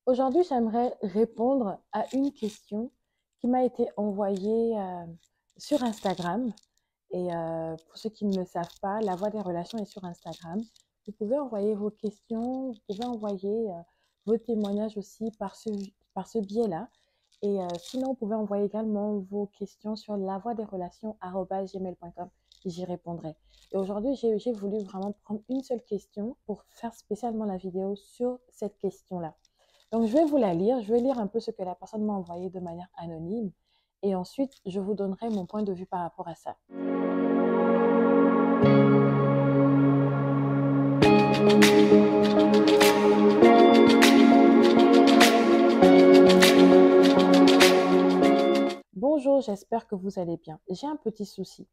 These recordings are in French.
Aujourd'hui, j'aimerais répondre à une question qui m'a été envoyée sur Instagram. Pour ceux qui ne le savent pas, La Voix des relations est sur Instagram. Vous pouvez envoyer vos questions, vous pouvez envoyer vos témoignages aussi par ce biais-là. Sinon, vous pouvez envoyer également vos questions sur lavoiderelations@gmail.com. J'y répondrai. Et aujourd'hui, j'ai voulu vraiment prendre une seule question pour faire spécialement la vidéo sur cette question-là. Donc, je vais vous la lire. Je vais lire un peu ce que la personne m'a envoyé de manière anonyme. Et ensuite, je vous donnerai mon point de vue par rapport à ça. Bonjour, j'espère que vous allez bien. J'ai un petit souci.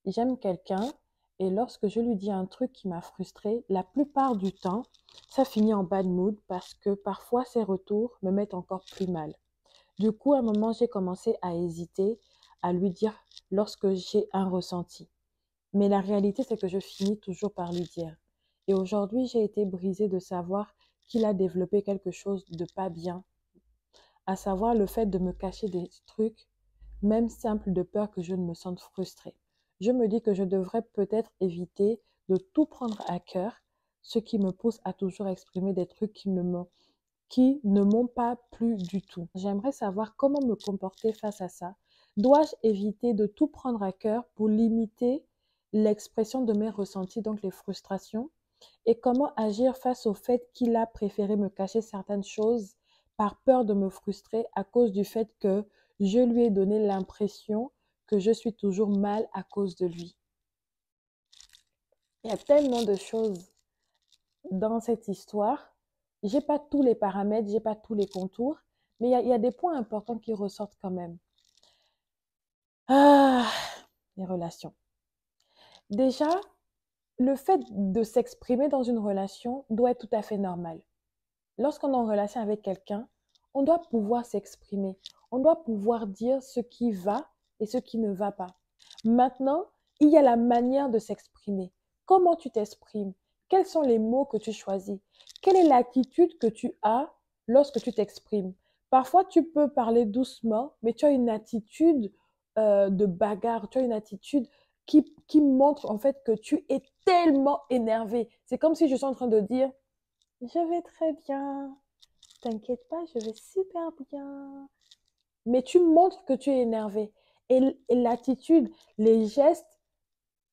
J'aime quelqu'un et lorsque je lui dis un truc qui m'a frustrée, la plupart du temps, ça finit en bad mood parce que parfois ses retours me mettent encore plus mal. Du coup, à un moment, j'ai commencé à hésiter à lui dire lorsque j'ai un ressenti. Mais la réalité, c'est que je finis toujours par lui dire. Et aujourd'hui, j'ai été brisée de savoir qu'il a développé quelque chose de pas bien, à savoir le fait de me cacher des trucs, même simples, de peur que je ne me sente frustrée. Je me dis que je devrais peut-être éviter de tout prendre à cœur, ce qui me pousse à toujours exprimer des trucs qui ne m'ont pas plu du tout. J'aimerais savoir comment me comporter face à ça. Dois-je éviter de tout prendre à cœur pour limiter l'expression de mes ressentis, donc les frustrations? Et comment agir face au fait qu'il a préféré me cacher certaines choses par peur de me frustrer à cause du fait que je lui ai donné l'impression que je suis toujours mal à cause de lui? Il y a tellement de choses dans cette histoire. J'ai pas tous les paramètres, j'ai pas tous les contours, mais il y a des points importants qui ressortent quand même. Ah, les relations. Déjà, le fait de s'exprimer dans une relation doit être tout à fait normal. Lorsqu'on est en relation avec quelqu'un, on doit pouvoir s'exprimer. On doit pouvoir dire ce qui va et ce qui ne va pas. Maintenant, il y a la manière de s'exprimer. Comment tu t'exprimes? Quels sont les mots que tu choisis? Quelle est l'attitude que tu as lorsque tu t'exprimes? Parfois, tu peux parler doucement, mais tu as une attitude de bagarre, tu as une attitude qui montre en fait que tu es tellement énervé. C'est comme si je suis en train de dire, je vais très bien. T'inquiète pas, je vais super bien. Mais tu montres que tu es énervé. Et l'attitude, les gestes,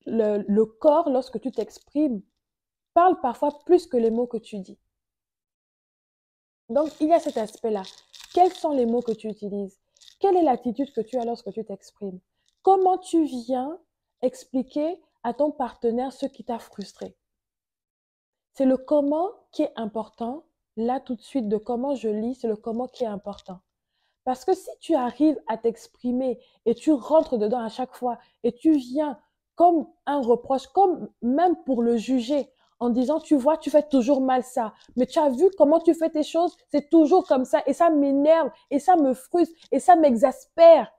le corps, lorsque tu t'exprimes, parle parfois plus que les mots que tu dis. Donc, il y a cet aspect-là. Quels sont les mots que tu utilises? Quelle est l'attitude que tu as lorsque tu t'exprimes? Comment tu viens expliquer à ton partenaire ce qui t'a frustré? C'est le comment qui est important. Là, tout de suite, de comment je lis, c'est le comment qui est important. Parce que si tu arrives à t'exprimer et tu rentres dedans à chaque fois et tu viens comme un reproche, comme même pour le juger, en disant, tu vois, tu fais toujours mal ça, mais tu as vu comment tu fais tes choses, c'est toujours comme ça et ça m'énerve et ça me frustre et ça m'exaspère.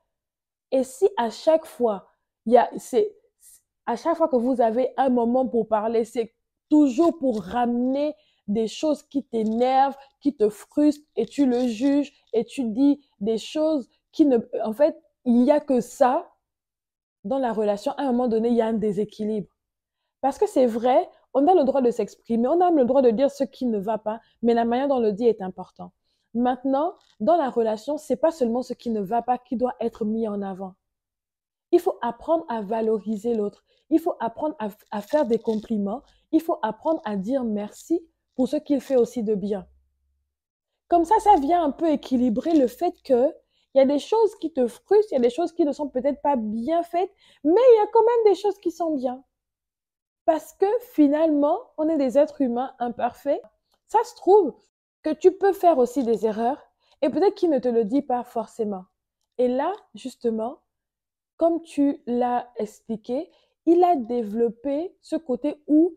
Et si à chaque fois, à chaque fois que vous avez un moment pour parler, c'est toujours pour ramener des choses qui t'énervent, qui te frustrent et tu le juges et tu dis des choses qui ne, en fait, il n'y a que ça dans la relation. À un moment donné, il y a un déséquilibre. Parce que c'est vrai, on a le droit de s'exprimer, on a le droit de dire ce qui ne va pas, mais la manière dont on le dit est important. Maintenant, dans la relation, c'est pas seulement ce qui ne va pas qui doit être mis en avant. Il faut apprendre à valoriser l'autre. Il faut apprendre à faire des compliments. Il faut apprendre à dire merci pour ce qu'il fait aussi de bien. Comme ça vient un peu équilibrer le fait que il y a des choses qui te frustrent, il y a des choses qui ne sont peut-être pas bien faites, mais il y a quand même des choses qui sont bien. Parce que finalement, on est des êtres humains imparfaits. Ça se trouve que tu peux faire aussi des erreurs et peut-être qu'il ne te le dit pas forcément. Et là, justement, comme tu l'as expliqué, il a développé ce côté où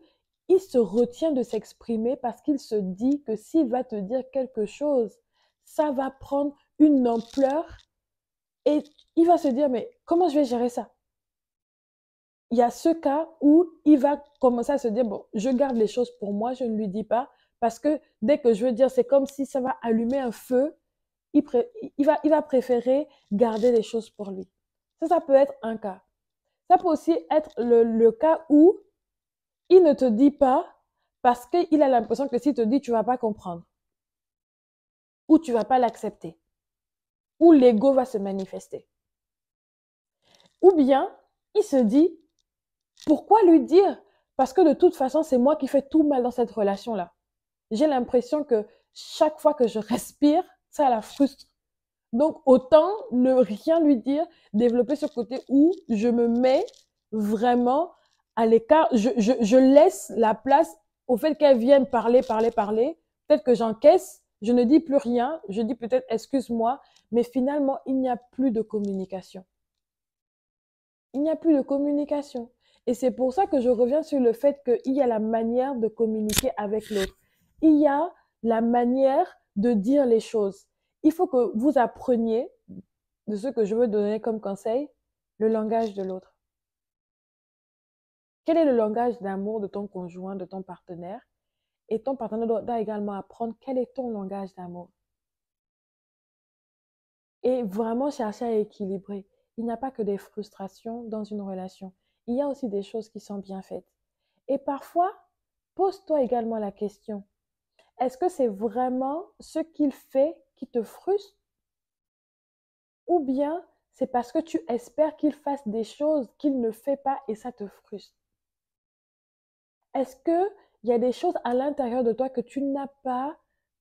il se retient de s'exprimer parce qu'il se dit que s'il va te dire quelque chose, ça va prendre une ampleur et il va se dire, mais comment je vais gérer ça? Il y a ce cas où il va commencer à se dire, bon, je garde les choses pour moi, je ne lui dis pas parce que dès que je veux dire, c'est comme si ça va allumer un feu, il va préférer garder les choses pour lui. Ça peut être un cas. Ça peut aussi être le cas où il ne te dit pas parce qu'il a l'impression que s'il te dit, tu vas pas comprendre ou tu vas pas l'accepter ou l'ego va se manifester. Ou bien, il se dit, pourquoi lui dire? Parce que de toute façon, c'est moi qui fais tout mal dans cette relation-là. J'ai l'impression que chaque fois que je respire, ça la frustre. Donc, autant ne rien lui dire, développer ce côté où je me mets vraiment à l'écart. Je laisse la place au fait qu'elle vienne parler, parler, parler. Peut-être que j'encaisse, je ne dis plus rien, je dis peut-être excuse-moi, mais finalement, il n'y a plus de communication. Il n'y a plus de communication. Et c'est pour ça que je reviens sur le fait qu'il y a la manière de communiquer avec l'autre. Il y a la manière de dire les choses. Il faut que vous appreniez, de ce que je veux donner comme conseil, le langage de l'autre. Quel est le langage d'amour de ton conjoint, de ton partenaire? Et ton partenaire doit également apprendre quel est ton langage d'amour. Et vraiment chercher à équilibrer. Il n'y a pas que des frustrations dans une relation. Il y a aussi des choses qui sont bien faites. Et parfois, pose-toi également la question, est-ce que c'est vraiment ce qu'il fait qui te frustre ou bien c'est parce que tu espères qu'il fasse des choses qu'il ne fait pas et ça te frustre? Est-ce qu'il y a des choses à l'intérieur de toi que tu n'as pas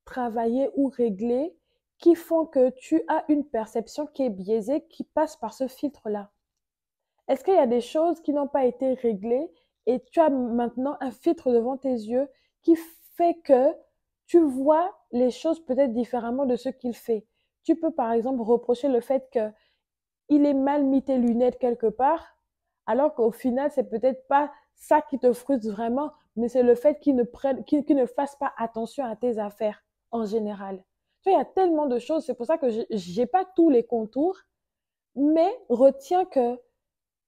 travaillé ou réglé qui font que tu as une perception qui est biaisée, qui passe par ce filtre-là? Est-ce qu'il y a des choses qui n'ont pas été réglées et tu as maintenant un filtre devant tes yeux qui fait que tu vois les choses peut-être différemment de ce qu'il fait? Tu peux par exemple reprocher le fait qu'il ait mal mis tes lunettes quelque part, alors qu'au final, c'est peut-être pas ça qui te frustre vraiment, mais c'est le fait qu'il ne fasse pas attention à tes affaires en général. Tu vois, il y a tellement de choses, c'est pour ça que j'ai pas tous les contours, mais retiens que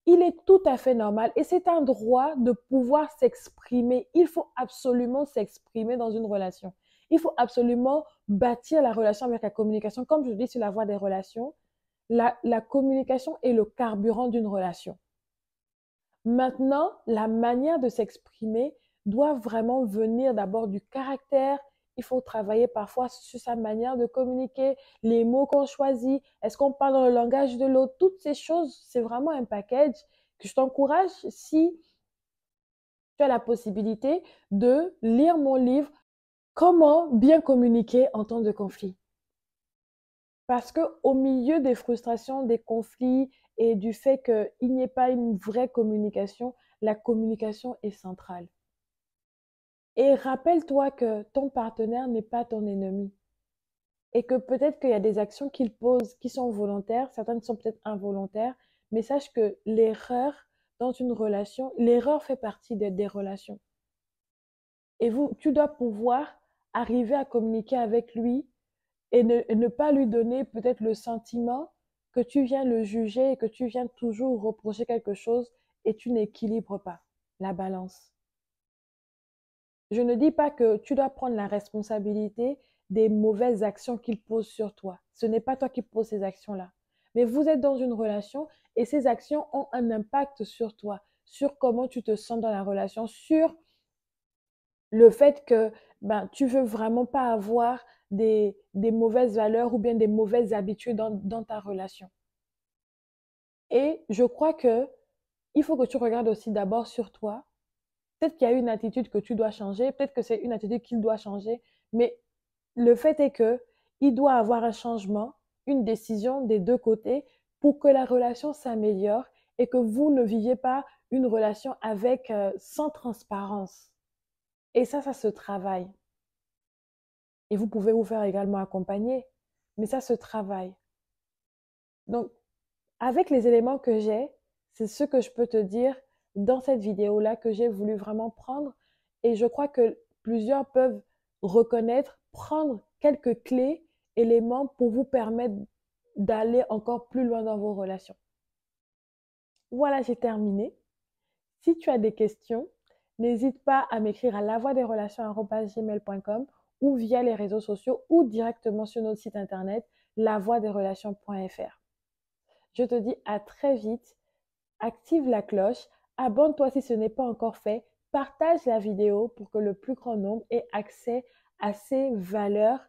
il est tout à fait normal et c'est un droit de pouvoir s'exprimer. Il faut absolument s'exprimer dans une relation. Il faut absolument bâtir la relation avec la communication. Comme je dis sur la voie des relations, la communication est le carburant d'une relation. Maintenant, la manière de s'exprimer doit vraiment venir d'abord du caractère. Il faut travailler parfois sur sa manière de communiquer, les mots qu'on choisit, est-ce qu'on parle dans le langage de l'autre. Toutes ces choses, c'est vraiment un package que je t'encourage, si tu as la possibilité, de lire mon livre Comment bien communiquer en temps de conflit. Parce que au milieu des frustrations, des conflits et du fait qu'il n'y ait pas une vraie communication, la communication est centrale. Et rappelle-toi que ton partenaire n'est pas ton ennemi et que peut-être qu'il y a des actions qu'il pose qui sont volontaires, certaines sont peut-être involontaires, mais sache que l'erreur dans une relation, l'erreur fait partie des relations. Et tu dois pouvoir arriver à communiquer avec lui et ne pas lui donner peut-être le sentiment que tu viens le juger et que tu viens toujours reprocher quelque chose et tu n'équilibres pas la balance. Je ne dis pas que tu dois prendre la responsabilité des mauvaises actions qu'il pose sur toi. Ce n'est pas toi qui poses ces actions-là. Mais vous êtes dans une relation et ces actions ont un impact sur toi, sur comment tu te sens dans la relation, sur le fait que tu veux vraiment pas avoir des mauvaises valeurs ou bien des mauvaises habitudes dans ta relation. Et je crois que il faut que tu regardes aussi d'abord sur toi. Peut-être qu'il y a une attitude que tu dois changer, peut-être que c'est une attitude qu'il doit changer, mais le fait est que il doit avoir un changement, une décision des deux côtés pour que la relation s'améliore et que vous ne viviez pas une relation avec sans transparence. Et ça se travaille. Et vous pouvez vous faire également accompagner, mais ça se travaille. Donc, avec les éléments que j'ai, c'est ce que je peux te dire dans cette vidéo-là que j'ai voulu vraiment prendre. Et je crois que plusieurs peuvent reconnaître, prendre quelques clés, éléments pour vous permettre d'aller encore plus loin dans vos relations. Voilà, j'ai terminé. Si tu as des questions, n'hésite pas à m'écrire à lavoidesrelations@gmail.com ou via les réseaux sociaux ou directement sur notre site internet lavoidesrelations.fr. Je te dis à très vite. Active la cloche, abonne-toi si ce n'est pas encore fait, partage la vidéo pour que le plus grand nombre ait accès à ces valeurs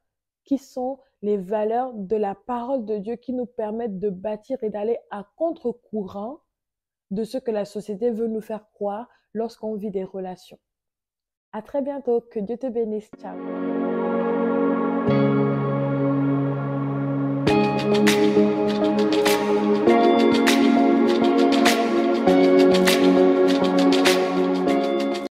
qui sont les valeurs de la parole de Dieu qui nous permettent de bâtir et d'aller à contre-courant de ce que la société veut nous faire croire lorsqu'on vit des relations. À très bientôt, que Dieu te bénisse, ciao.